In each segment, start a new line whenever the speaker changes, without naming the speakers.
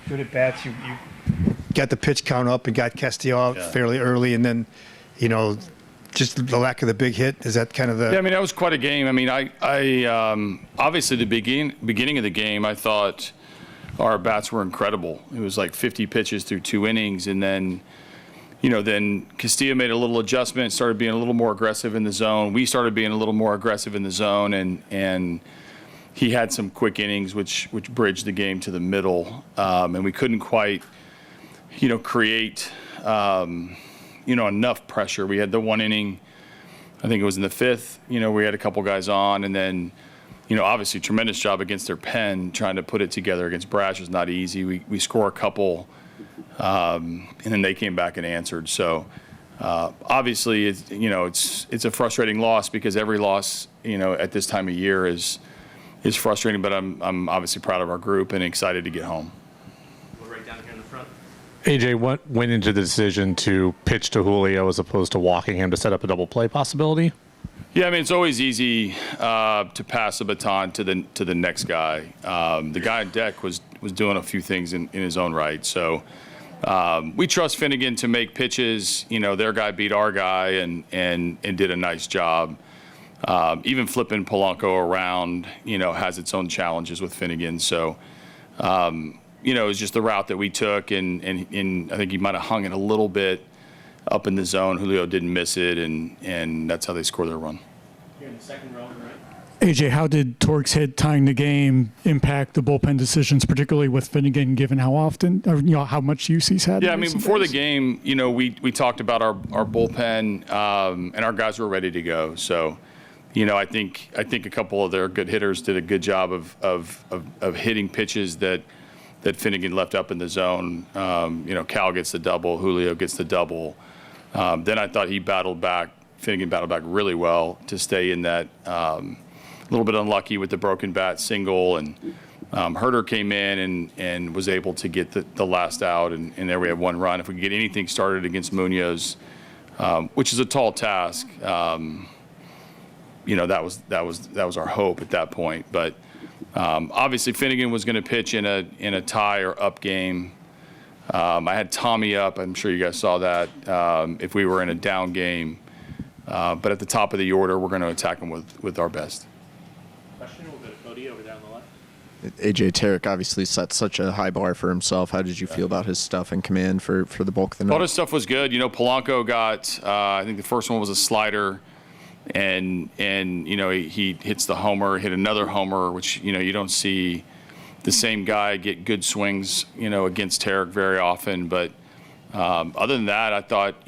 good at bats. You got the pitch count up and got Castillo out fairly early, and then, just the lack of the big hit. Is that kind of the?
Yeah, I mean, that was quite a game. I mean, I obviously the beginning of the game, I thought our bats were incredible. It was like 50 pitches through 2 innings, and then, then Castillo made a little adjustment, started being a little more aggressive in the zone. We started being a little more aggressive in the zone, and he had some quick innings which bridged the game to the middle, and we couldn't quite, create, enough pressure. We had the 1 inning, I think it was in the 5th, we had a couple guys on, and then, obviously tremendous job against their pen, trying to put it together against Brash was not easy. We score a couple, and then they came back and answered. So obviously, it's a frustrating loss because every loss, at this time of year is frustrating. But I'm obviously proud of our group and excited to get home.
We're right down here in the front.
AJ, what went into the decision to pitch to Julio as opposed to walking him to set up a double play possibility?
Yeah, I mean, it's always easy to pass the baton to the next guy. The guy on deck was doing a few things in his own right. So we trust Finnegan to make pitches. Their guy beat our guy and did a nice job. Even flipping Polanco around, has its own challenges with Finnegan. So, it was just the route that we took, and I think he might have hung it a little bit up in the zone. Julio didn't miss it, and that's how they score their run.
Here in the second row, right?
AJ, how did Torik's hit tying the game impact the bullpen decisions, particularly with Finnegan, given how often, or how much use he's had?
Yeah, I mean, before the game, we talked about our bullpen, and our guys were ready to go. So, I think a couple of their good hitters did a good job of hitting pitches that Finnegan left up in the zone. Cal gets the double, Julio gets the double. Then I thought Finnegan battled back really well to stay in that. A little bit unlucky with the broken bat single, and Herder came in and was able to get the last out, and there we have 1 run. If we could get anything started against Munoz, which is a tall task, that was our hope at that point. But obviously Finnegan was going to pitch in a tie or up game. I had Tommy up. I'm sure you guys saw that. If we were in a down game, but at the top of the order, we're going to attack them with our best.
Question. We'll go to Cody over there on the left.
AJ, Tarik obviously set such a high bar for himself. How did you feel about his stuff and command for the bulk of the night?
All his stuff was good. Polanco got, I think the first one was a slider, and he hits the homer, hit another homer, which you don't see the same guy get good swings against Tarik very often. But other than that, I thought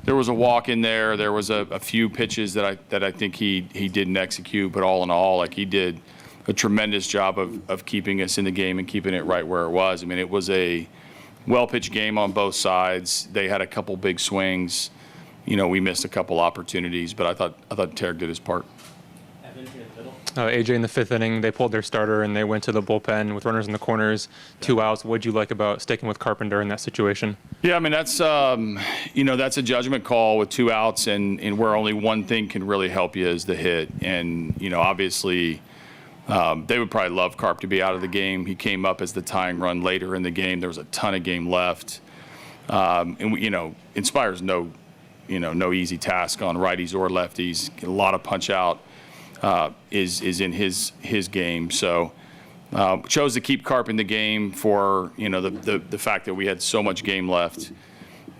there was a walk in there. There was a few pitches that I think he didn't execute, but all in all, he did a tremendous job of keeping us in the game and keeping it right where it was. I mean, it was a well-pitched game on both sides. They had a couple big swings. We missed a couple opportunities, but I thought Tarik did his part.
Evan here in the middle.
AJ, in the 5th inning, they pulled their starter and they went to the bullpen with runners in the corners, 2 outs. What'd you like about sticking with Carpenter in that situation?
Yeah, I mean, that's that's a judgment call with 2 outs, and where only one thing can really help you is the hit. And obviously, they would probably love Carp to be out of the game. He came up as the tying run later in the game. There was a ton of game left, and Inspire's no easy task on righties or lefties. A lot of punch out is in his game. So chose to keep Carp in the game for the fact that we had so much game left,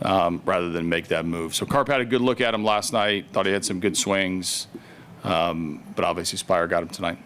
rather than make that move. So Carp had a good look at him last night. Thought he had some good swings, but obviously Spire got him tonight.